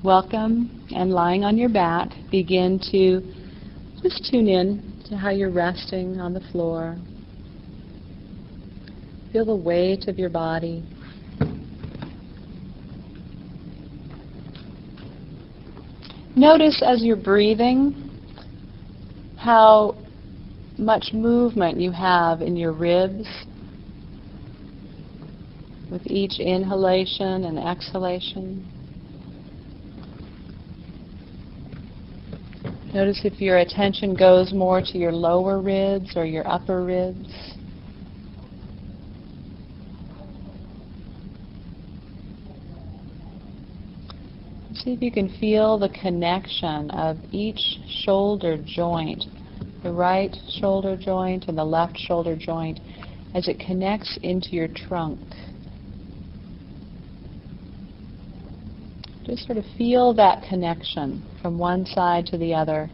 Welcome, and lying on your back, begin to just tune in to how you're resting on the floor. Feel the weight of your body. Notice as you're breathing how much movement you have in your ribs with each inhalation and exhalation. Notice if your attention goes more to your lower ribs or your upper ribs. See if you can feel the connection of each shoulder joint, the right shoulder joint and the left shoulder joint, as it connects into your trunk. Just sort of feel that connection from one side to the other.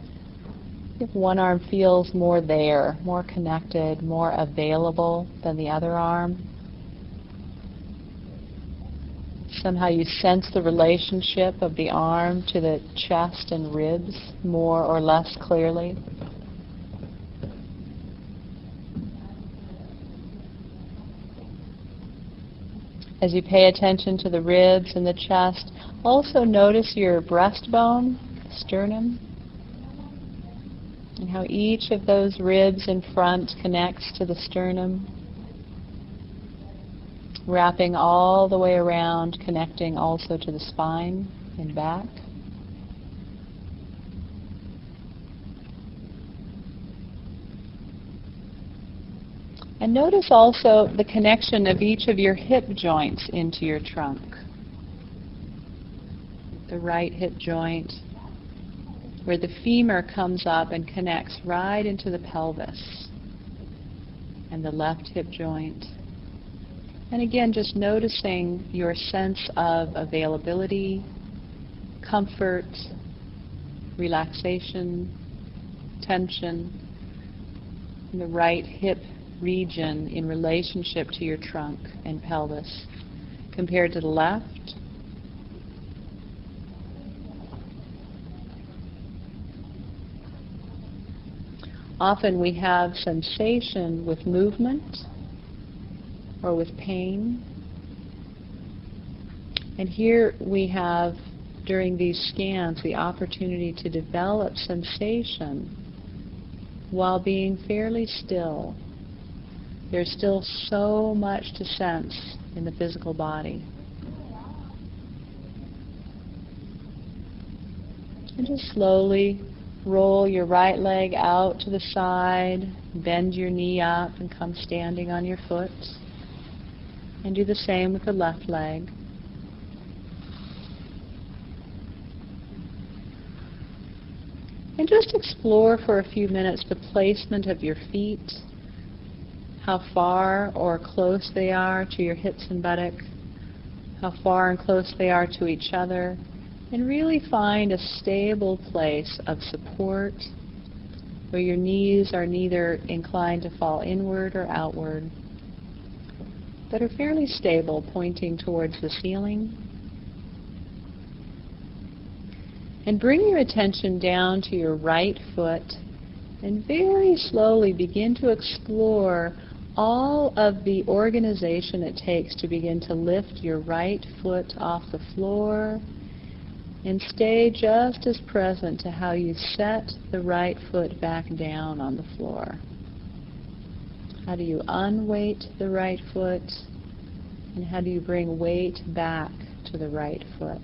If one arm feels more there, more connected, more available than the other arm. Somehow you sense the relationship of the arm to the chest and ribs more or less clearly. As you pay attention to the ribs and the chest, also notice your breastbone, sternum, and how each of those ribs in front connects to the sternum, wrapping all the way around, connecting also to the spine and back. And notice also the connection of each of your hip joints into your trunk. The right hip joint, where the femur comes up and connects right into the pelvis, and the left hip joint. And again, just noticing your sense of availability, comfort, relaxation, tension in the right hip region in relationship to your trunk and pelvis compared to the left. Often we have sensation with movement or with pain. And here we have, during these scans, the opportunity to develop sensation while being fairly still. There's still so much to sense in the physical body. And just slowly roll your right leg out to the side, bend your knee up and come standing on your foot. And do the same with the left leg. And just explore for a few minutes the placement of your feet, how far or close they are to your hips and buttock, how far and close they are to each other, and really find a stable place of support where your knees are neither inclined to fall inward or outward, but are fairly stable, pointing towards the ceiling. And bring your attention down to your right foot and very slowly begin to explore all of the organization it takes to begin to lift your right foot off the floor and stay just as present to how you set the right foot back down on the floor. How do you unweight the right foot, and how do you bring weight back to the right foot?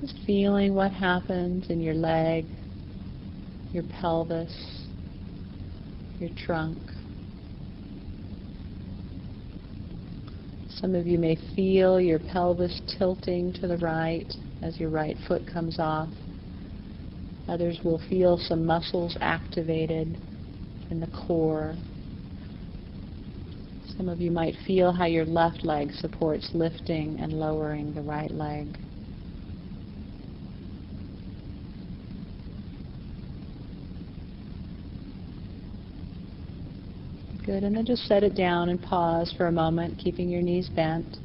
Just feeling what happens in your leg, your pelvis, your trunk. Some of you may feel your pelvis tilting to the right as your right foot comes off. Others will feel some muscles activated in the core. Some of you might feel how your left leg supports lifting and lowering the right leg. Good, and then just set it down and pause for a moment, keeping your knees bent.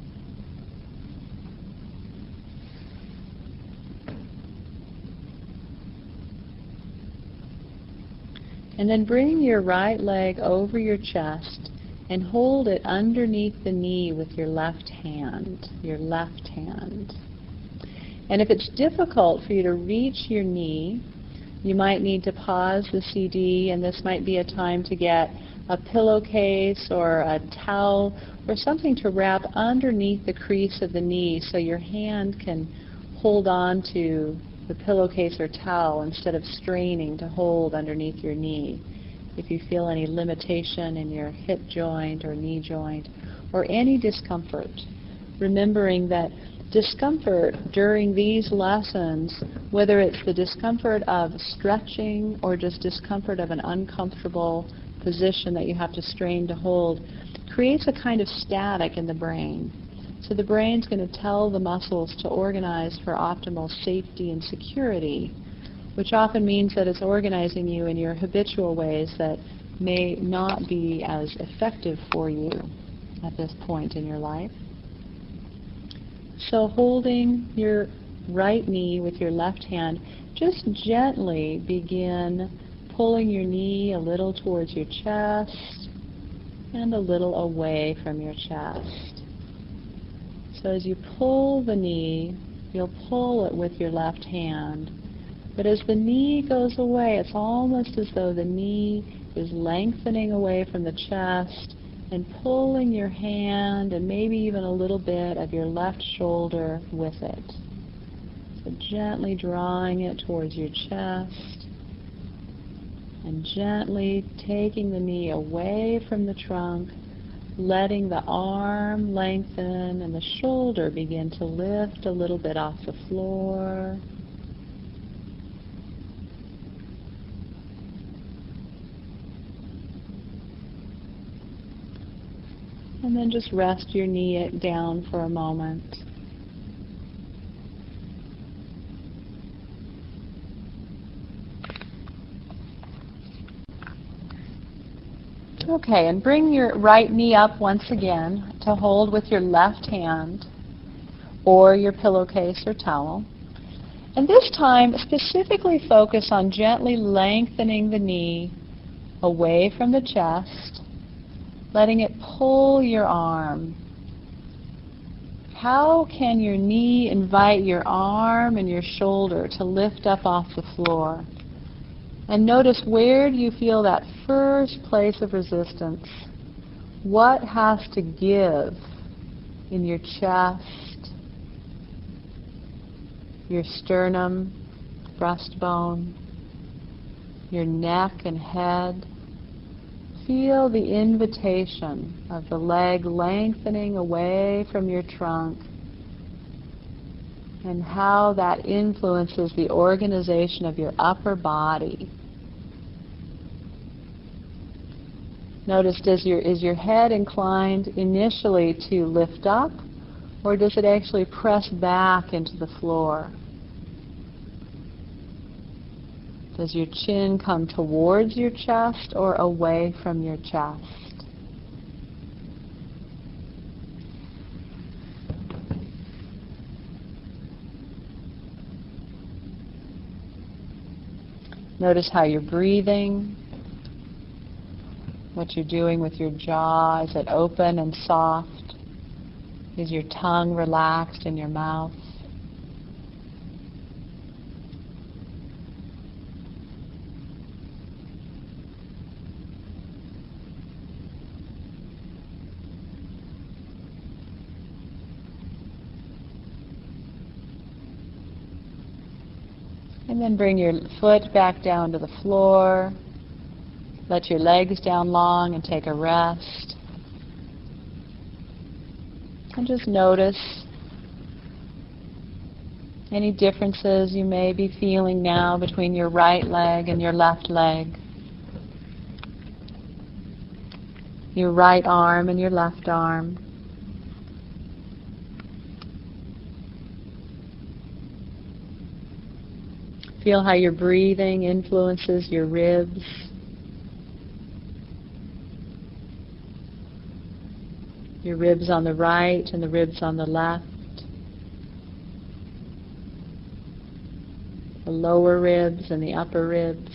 And then bring your right leg over your chest and hold it underneath the knee with your left hand, And if it's difficult for you to reach your knee, you might need to pause the CD, and this might be a time to get a pillowcase or a towel or something to wrap underneath the crease of the knee so your hand can hold on to the pillowcase or towel instead of straining to hold underneath your knee. If you feel any limitation in your hip joint or knee joint or any discomfort, remembering that discomfort during these lessons, whether it's the discomfort of stretching or just discomfort of an uncomfortable position that you have to strain to hold, creates a kind of static in the brain. So the brain's going to tell the muscles to organize for optimal safety and security, which often means that it's organizing you in your habitual ways that may not be as effective for you at this point in your life. So holding your right knee with your left hand, just gently begin pulling your knee a little towards your chest and a little away from your chest. So as you pull the knee, you'll pull it with your left hand. But as the knee goes away, it's almost as though the knee is lengthening away from the chest and pulling your hand and maybe even a little bit of your left shoulder with it. So gently drawing it towards your chest and gently taking the knee away from the trunk, letting the arm lengthen and the shoulder begin to lift a little bit off the floor. And then just rest your knee down for a moment. Okay, and bring your right knee up once again to hold with your left hand or your pillowcase or towel. And this time, specifically focus on gently lengthening the knee away from the chest, letting it pull your arm. How can your knee invite your arm and your shoulder to lift up off the floor? And notice, where do you feel that first place of resistance? What has to give in your chest, your sternum, breastbone, your neck and head? Feel the invitation of the leg lengthening away from your trunk and how that influences the organization of your upper body. Notice, is your head inclined initially to lift up, or does it actually press back into the floor? Does your chin come towards your chest or away from your chest? Notice how you're breathing, what you're doing with your jaw. Is it open and soft? Is your tongue relaxed in your mouth? And then bring your foot back down to the floor. Let your legs down long and take a rest. And just notice any differences you may be feeling now between your right leg and your left leg. Your right arm and your left arm. Feel how your breathing influences your ribs. Your ribs on the right and the ribs on the left. The lower ribs and the upper ribs.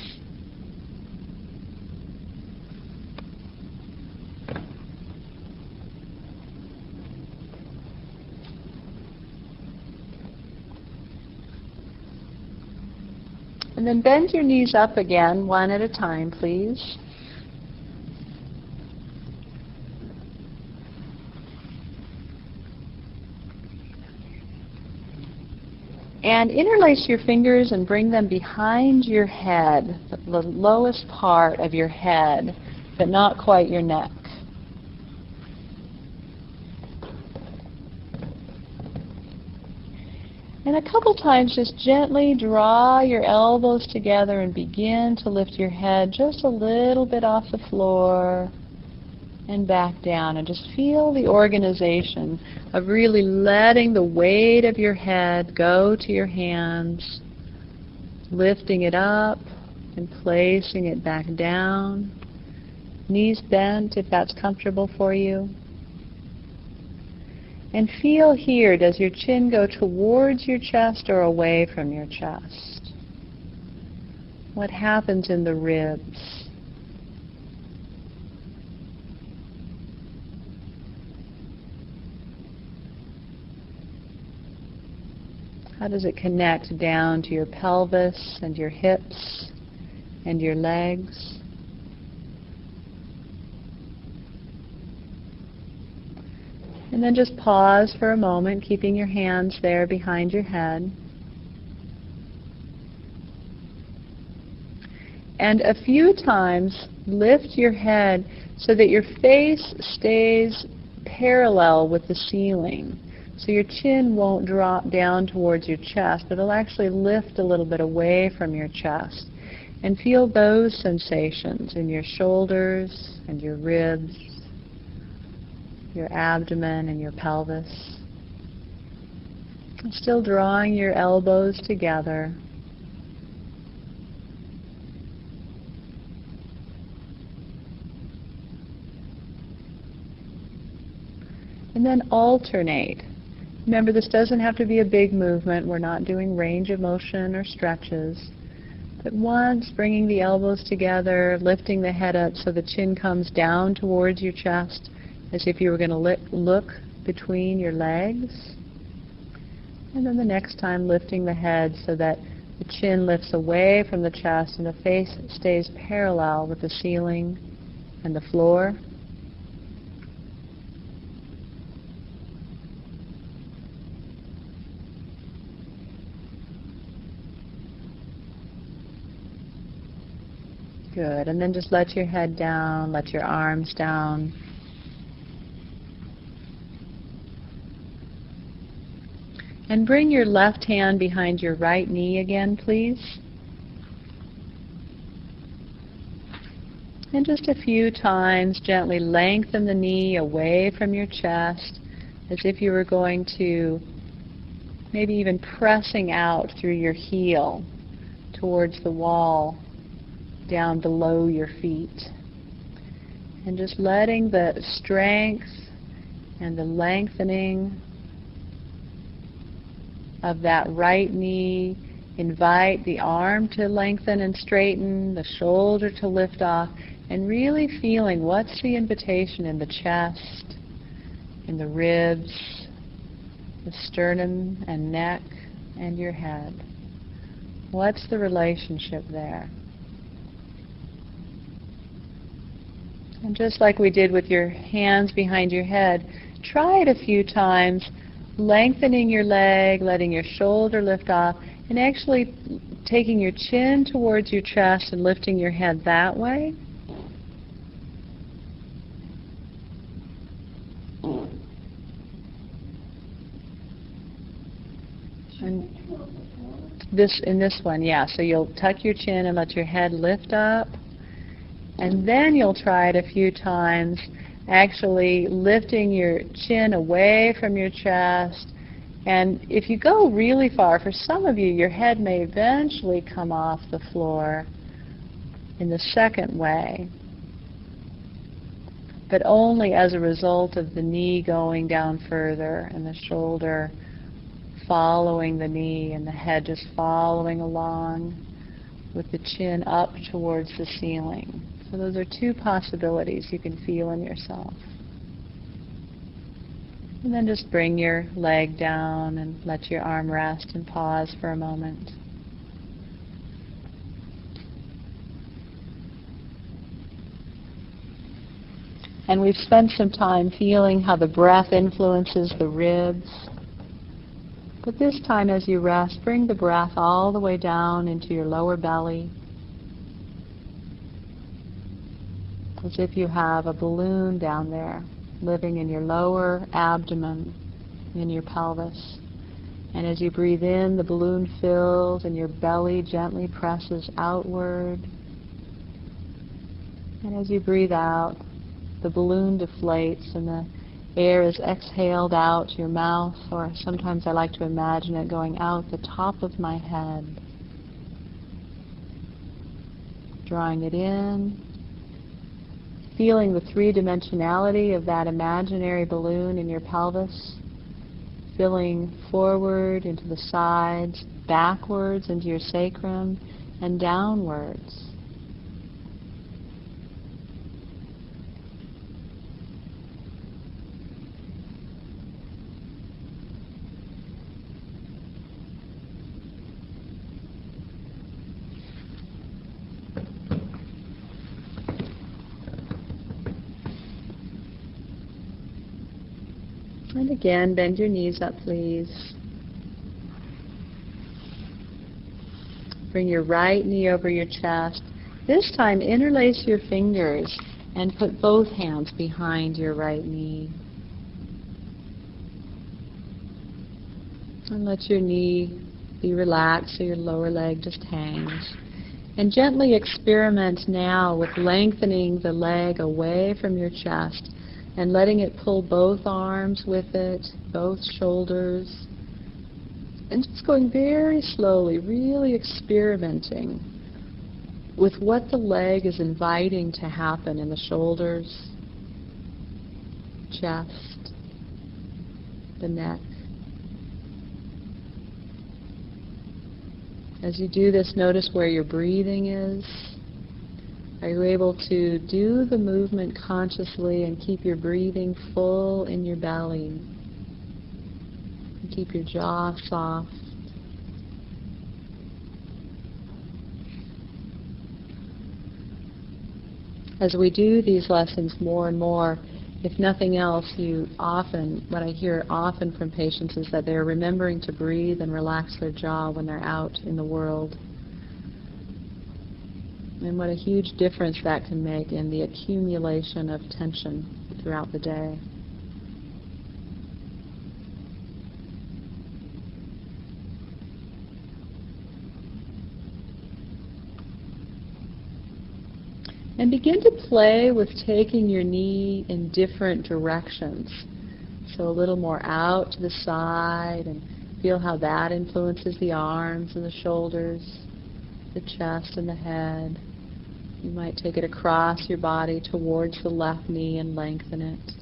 And then bend your knees up again, one at a time, please. And interlace your fingers and bring them behind your head, the lowest part of your head, but not quite your neck. And a couple times just gently draw your elbows together and begin to lift your head just a little bit off the floor and back down. And just feel the organization of really letting the weight of your head go to your hands, lifting it up and placing it back down. Knees bent if that's comfortable for you. And feel here, does your chin go towards your chest or away from your chest? What happens in the ribs? How does it connect down to your pelvis and your hips and your legs? And then just pause for a moment, keeping your hands there behind your head. And a few times, lift your head so that your face stays parallel with the ceiling. So your chin won't drop down towards your chest, but it'll actually lift a little bit away from your chest. And feel those sensations in your shoulders and your ribs, your abdomen and your pelvis. Still drawing your elbows together. And then alternate. Remember, this doesn't have to be a big movement. We're not doing range of motion or stretches. But once, bringing the elbows together, lifting the head up so the chin comes down towards your chest, as if you were going to look between your legs. And then the next time, lifting the head so that the chin lifts away from the chest and the face stays parallel with the ceiling and the floor. Good. And then just let your head down, let your arms down. And bring your left hand behind your right knee again, please. And just a few times, gently lengthen the knee away from your chest, as if you were going to, maybe even pressing out through your heel towards the wall down below your feet. And just letting the strength and the lengthening of that right knee invite the arm to lengthen and straighten, the shoulder to lift off, and really feeling what's the invitation in the chest, in the ribs, the sternum and neck, and your head. What's the relationship there? And just like we did with your hands behind your head, try it a few times, lengthening your leg, letting your shoulder lift off, and actually taking your chin towards your chest and lifting your head that way. And in this one, yeah, so you'll tuck your chin and let your head lift up. And then you'll try it a few times, actually lifting your chin away from your chest. And if you go really far, for some of you, your head may eventually come off the floor in the second way, but only as a result of the knee going down further and the shoulder following the knee and the head just following along with the chin up towards the ceiling. So those are two possibilities you can feel in yourself. And then just bring your leg down and let your arm rest and pause for a moment. And we've spent some time feeling how the breath influences the ribs. But this time as you rest, bring the breath all the way down into your lower belly, as if you have a balloon down there living in your lower abdomen, in your pelvis. And as you breathe in, the balloon fills and your belly gently presses outward. And as you breathe out, the balloon deflates and the air is exhaled out your mouth, or sometimes I like to imagine it going out the top of my head. Drawing it in, feeling the three-dimensionality of that imaginary balloon in your pelvis, filling forward into the sides, backwards into your sacrum, and downwards. And again, bend your knees up, please. Bring your right knee over your chest. This time, interlace your fingers and put both hands behind your right knee. And let your knee be relaxed so your lower leg just hangs. And gently experiment now with lengthening the leg away from your chest and letting it pull both arms with it, both shoulders, and just going very slowly, really experimenting with what the leg is inviting to happen in the shoulders, chest, the neck. As you do this, notice where your breathing is. Are you able to do the movement consciously and keep your breathing full in your belly? And keep your jaw soft. As we do these lessons more and more, if nothing else, what I hear often from patients is that they're remembering to breathe and relax their jaw when they're out in the world. And what a huge difference that can make in the accumulation of tension throughout the day. And begin to play with taking your knee in different directions. So a little more out to the side, and feel how that influences the arms and the shoulders, the chest and the head. You might take it across your body towards the left knee and lengthen it.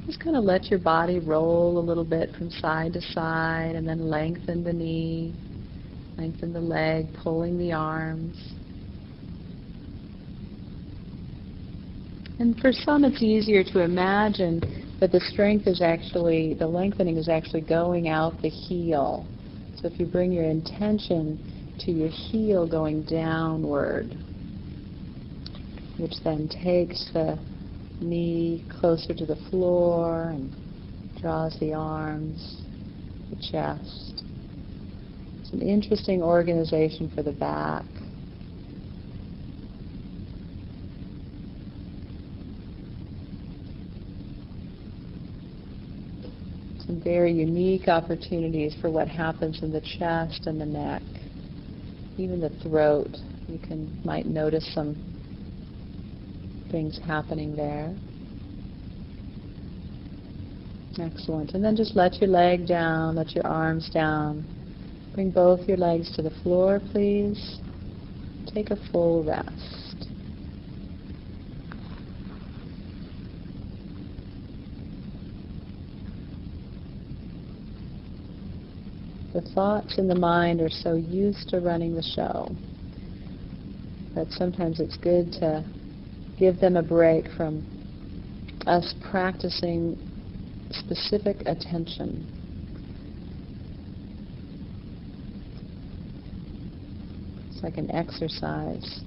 Just kind of let your body roll a little bit from side to side, and then lengthen the knee, lengthen the leg, pulling the arms. And for some it's easier to imagine that the lengthening is actually going out the heel. So if you bring your intention to your heel going downward, which then takes the knee closer to the floor and draws the arms, the chest. It's an interesting organization for the back. Some very unique opportunities for what happens in the chest and the neck, even the throat. You might notice some things happening there. Excellent. And then just let your leg down, let your arms down. Bring both your legs to the floor, please. Take a full rest. The thoughts in the mind are so used to running the show that sometimes it's good to give them a break from us practicing specific attention. It's like an exercise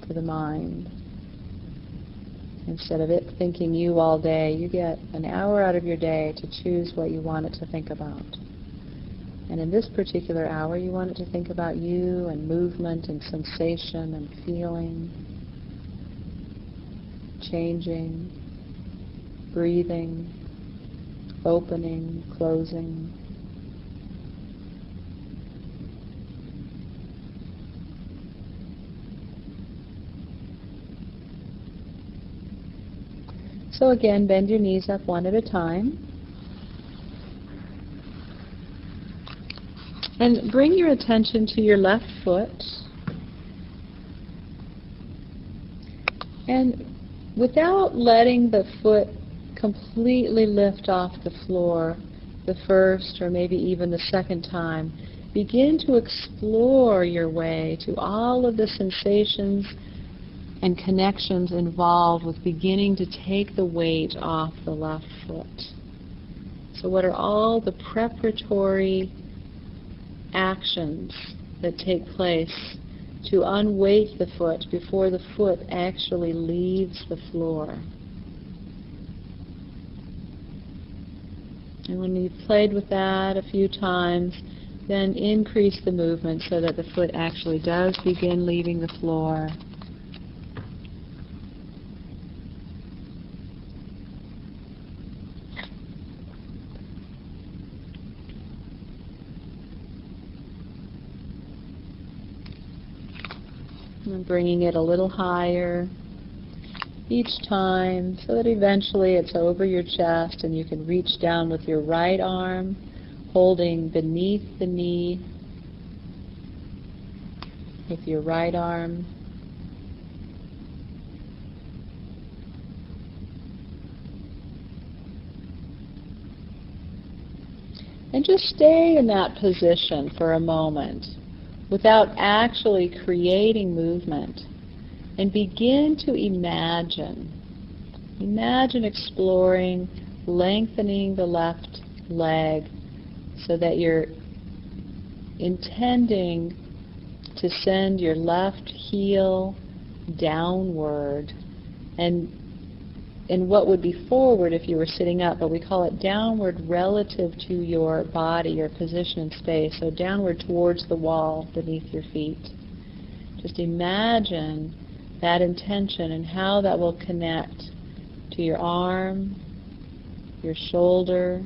for the mind. Instead of it thinking you all day, you get an hour out of your day to choose what you want it to think about. And in this particular hour, you want it to think about you and movement and sensation and feeling, changing, breathing, opening, closing. So again, bend your knees up one at a time. And bring your attention to your left foot. And without letting the foot completely lift off the floor the first or maybe even the second time, begin to explore your way to all of the sensations and connections involved with beginning to take the weight off the left foot. So what are all the preparatory actions that take place to unweight the foot before the foot actually leaves the floor? And when you've played with that a few times, then increase the movement so that the foot actually does begin leaving the floor. And bringing it a little higher each time so that eventually it's over your chest and you can reach down with your right arm, holding beneath the knee with your right arm. And just stay in that position for a moment without actually creating movement, and begin to imagine. Imagine exploring, lengthening the left leg so that you're intending to send your left heel downward and what would be forward if you were sitting up, but we call it downward relative to your body, your position in space, so downward towards the wall beneath your feet. Just imagine that intention and how that will connect to your arm, your shoulder,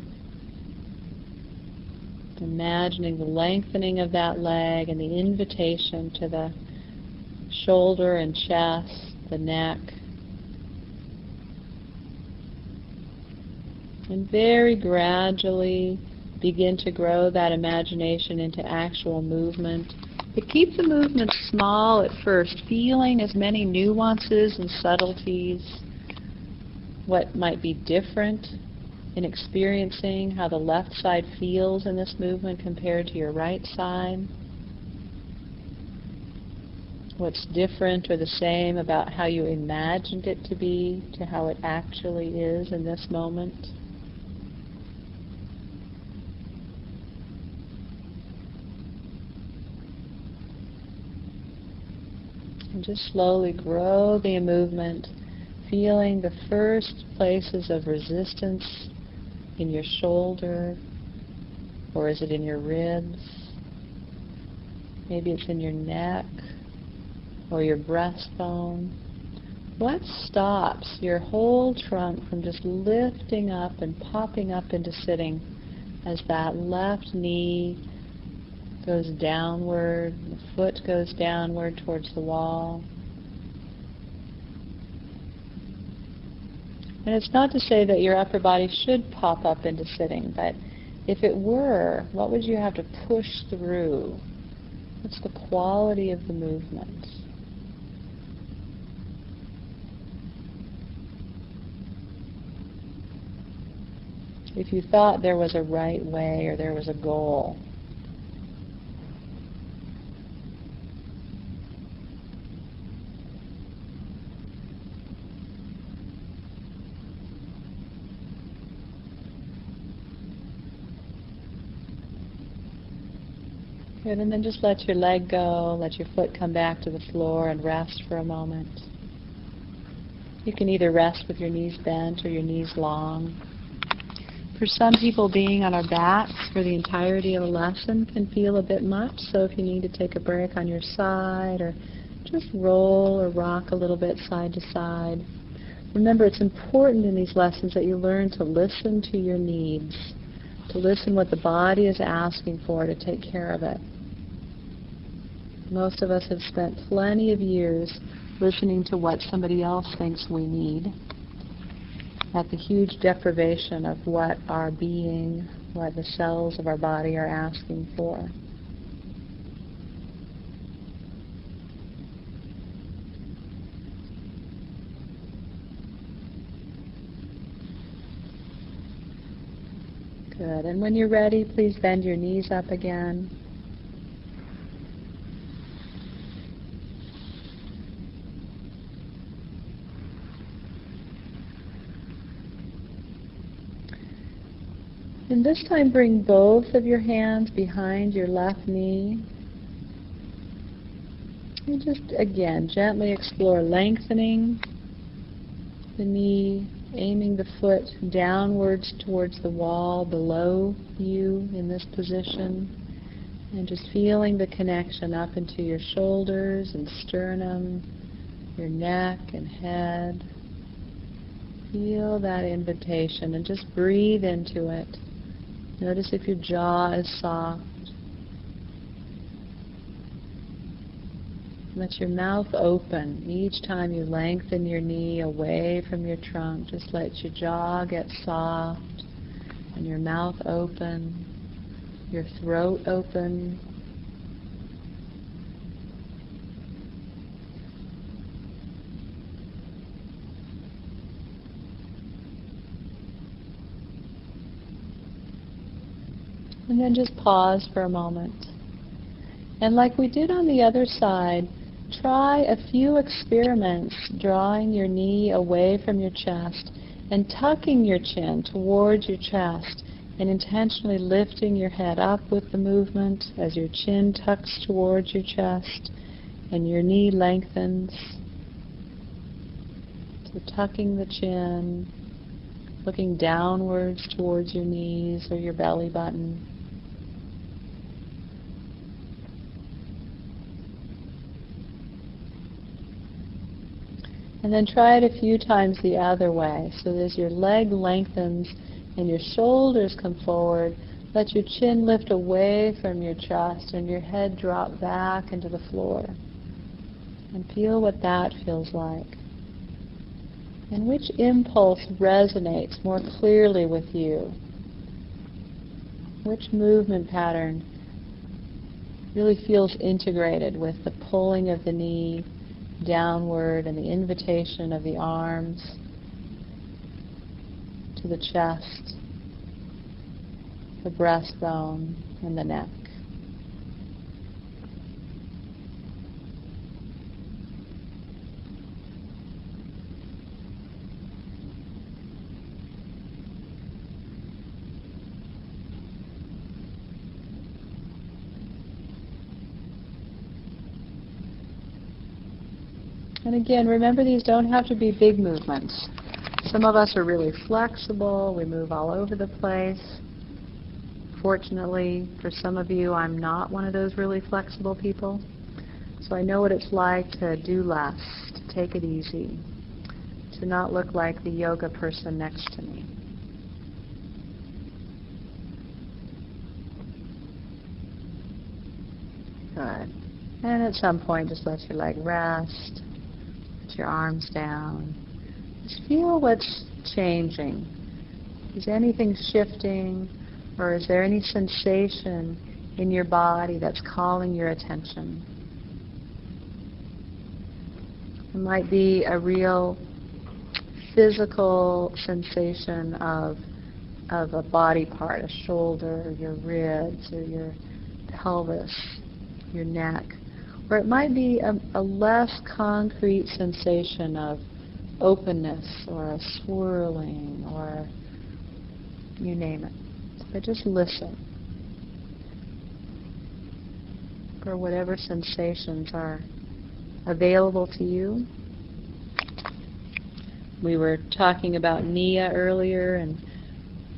imagining the lengthening of that leg and the invitation to the shoulder and chest, the neck. And very gradually begin to grow that imagination into actual movement. But keep the movement small at first, feeling as many nuances and subtleties, what might be different in experiencing how the left side feels in this movement compared to your right side. What's different or the same about how you imagined it to be to how it actually is in this moment. And just slowly grow the movement, feeling the first places of resistance in your shoulder, or is it in your ribs? Maybe it's in your neck or your breastbone. What stops your whole trunk from just lifting up and popping up into sitting as that left knee goes downward, the foot goes downward towards the wall? And it's not to say that your upper body should pop up into sitting, but if it were, what would you have to push through? What's the quality of the movement? If you thought there was a right way or there was a goal, good, and then just let your leg go, let your foot come back to the floor and rest for a moment. You can either rest with your knees bent or your knees long. For some people, being on our backs for the entirety of a lesson can feel a bit much, so if you need to take a break on your side or just roll or rock a little bit side to side. Remember, it's important in these lessons that you learn to listen to your needs, to listen what the body is asking for, to take care of it. Most of us have spent plenty of years listening to what somebody else thinks we need, at the huge deprivation of what our being, what the cells of our body are asking for. Good. And when you're ready, please bend your knees up again. And this time bring both of your hands behind your left knee. And just, again, gently explore lengthening the knee, aiming the foot downwards towards the wall below you in this position. And just feeling the connection up into your shoulders and sternum, your neck and head. Feel that invitation and just breathe into it. Notice if your jaw is soft. Let your mouth open each time you lengthen your knee away from your trunk. Just let your jaw get soft and your mouth open, your throat open. And then just pause for a moment. And like we did on the other side, try a few experiments drawing your knee away from your chest and tucking your chin towards your chest and intentionally lifting your head up with the movement as your chin tucks towards your chest and your knee lengthens. So tucking the chin, looking downwards towards your knees or your belly button. And then try it a few times the other way. So as your leg lengthens and your shoulders come forward, let your chin lift away from your chest and your head drop back into the floor. And feel what that feels like. And which impulse resonates more clearly with you? Which movement pattern really feels integrated with the pulling of the knee downward and the invitation of the arms to the chest, the breastbone, and the neck. And again, remember these don't have to be big movements. Some of us are really flexible. We move all over the place. Fortunately, for some of you, I'm not one of those really flexible people. So I know what it's like to do less, to take it easy, to not look like the yoga person next to me. Good. And at some point, just let your leg rest. Your arms down. Just feel what's changing. Is anything shifting, or is there any sensation in your body that's calling your attention? It might be a real physical sensation of a body part, a shoulder, your ribs, or your pelvis, your neck. Or it might be a less concrete sensation of openness or a swirling or you name it. But just listen for whatever sensations are available to you. We were talking about Nia earlier, and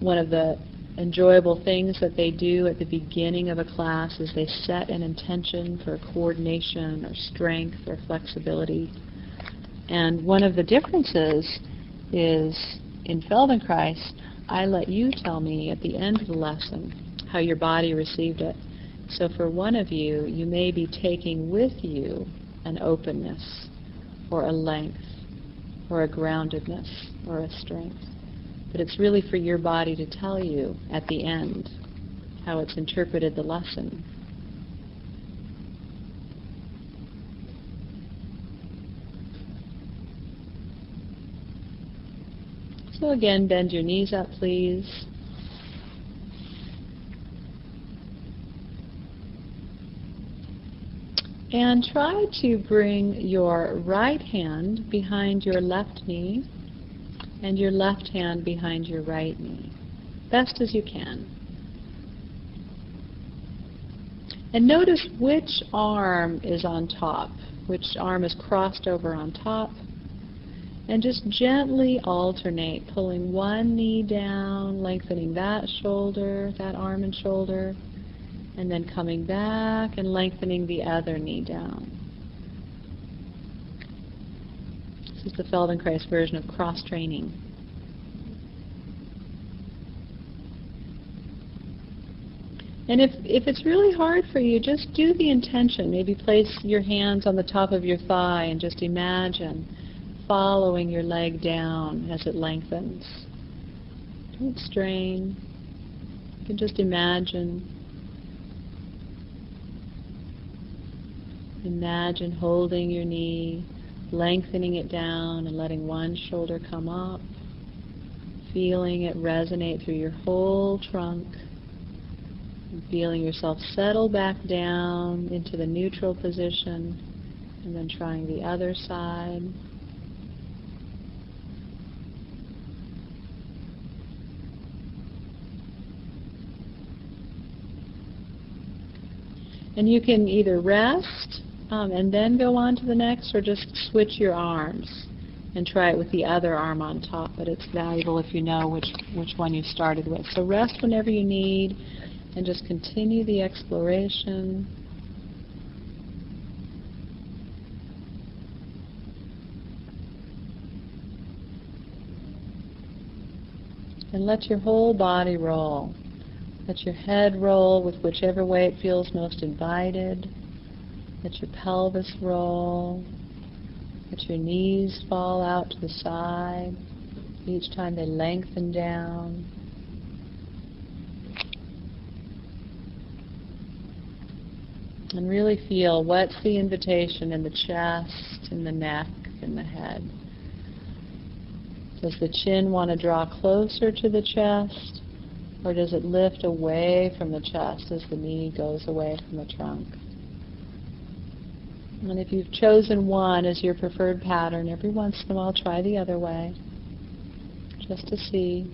one of the enjoyable things that they do at the beginning of a class is they set an intention for coordination or strength or flexibility. And one of the differences is in Feldenkrais, I let you tell me at the end of the lesson how your body received it. So for one of you, you may be taking with you an openness or a length or a groundedness or a strength. But it's really for your body to tell you at the end how it's interpreted the lesson. So again, bend your knees up, please. And try to bring your right hand behind your left knee and your left hand behind your right knee, best as you can. And notice which arm is on top, which arm is crossed over on top, and just gently alternate, pulling one knee down, lengthening that shoulder, that arm and shoulder, and then coming back and lengthening the other knee down. This is the Feldenkrais version of cross-training. And if it's really hard for you, just do the intention. Maybe place your hands on the top of your thigh and just imagine following your leg down as it lengthens. Don't strain. You can just imagine. Imagine holding your knee, lengthening it down and letting one shoulder come up, feeling it resonate through your whole trunk, and feeling yourself settle back down into the neutral position, and then trying the other side. And you can either rest and then go on to the next, or just switch your arms and try it with the other arm on top. But it's valuable if you know which one you started with. So rest whenever you need, and just continue the exploration. And let your whole body roll. Let your head roll with whichever way it feels most invited. Let your pelvis roll. Let your knees fall out to the side each time they lengthen down. And really feel what's the invitation in the chest, in the neck, in the head. Does the chin want to draw closer to the chest? Or does it lift away from the chest as the knee goes away from the trunk? And if you've chosen one as your preferred pattern, every once in a while try the other way, just to see.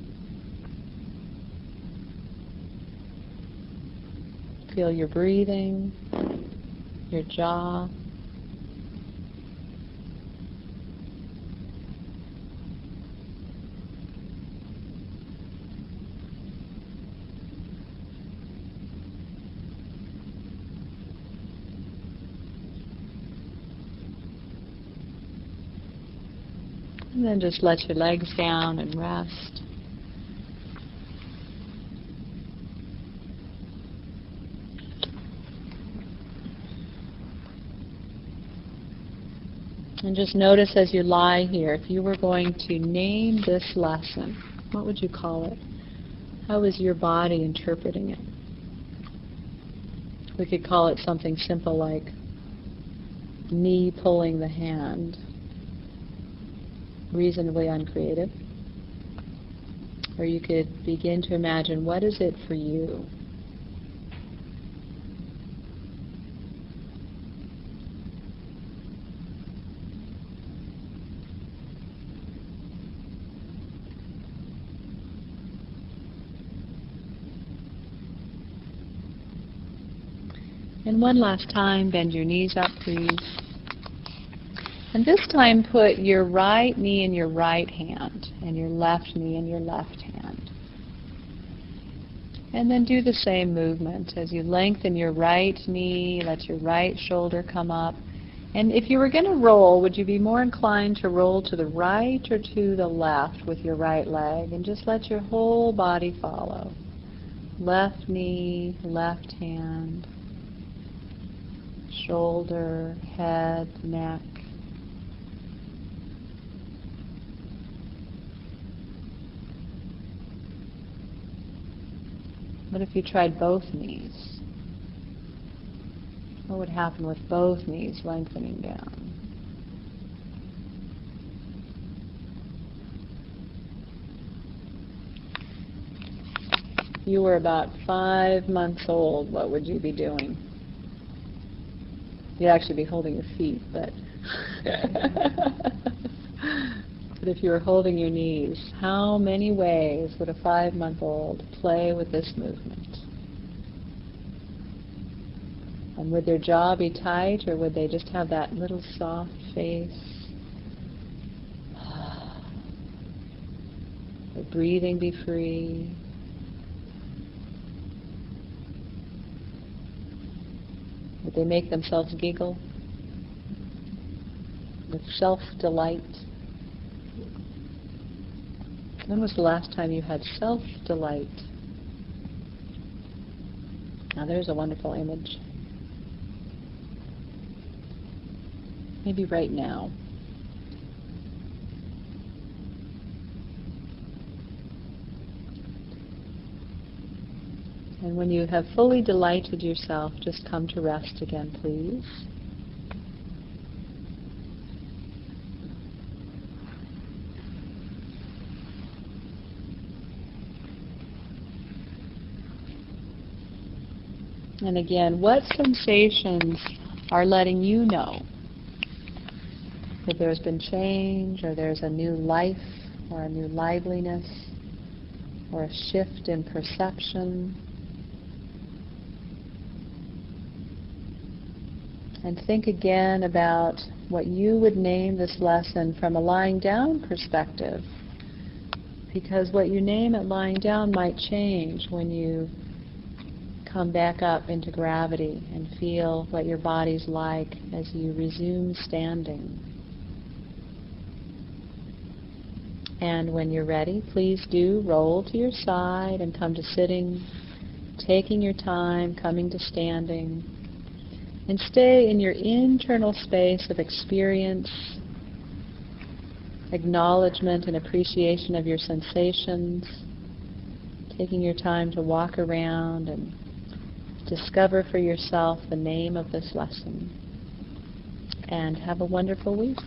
Feel your breathing, your jaw. And then just let your legs down and rest. And just notice as you lie here, if you were going to name this lesson, what would you call it? How is your body interpreting it? We could call it something simple like knee pulling the hand. Reasonably uncreative. Or you could begin to imagine, what is it for you? And one last time, bend your knees up, please. And this time put your right knee in your right hand and your left knee in your left hand. And then do the same movement. As you lengthen your right knee, let your right shoulder come up. And if you were going to roll, would you be more inclined to roll to the right or to the left with your right leg? And just let your whole body follow. Left knee, left hand, shoulder, head, neck. What if you tried both knees? What would happen with both knees lengthening down? If you were about 5 months old, what would you be doing? You'd actually be holding your feet, but but if you were holding your knees, how many ways would a 5-month-old play with this movement? And would their jaw be tight, or would they just have that little soft face? Would breathing be free? Would they make themselves giggle with self-delight? When was the last time you had self-delight? Now there's a wonderful image. Maybe right now. And when you have fully delighted yourself, just come to rest again, please. And again, what sensations are letting you know that there's been change, or there's a new life, or a new liveliness, or a shift in perception? And think again about what you would name this lesson from a lying down perspective, because what you name it lying down might change when you come back up into gravity and feel what your body's like as you resume standing. And when you're ready, please do roll to your side and come to sitting, taking your time, coming to standing. And stay in your internal space of experience, acknowledgement and appreciation of your sensations, taking your time to walk around and discover for yourself the name of this lesson. And have a wonderful week.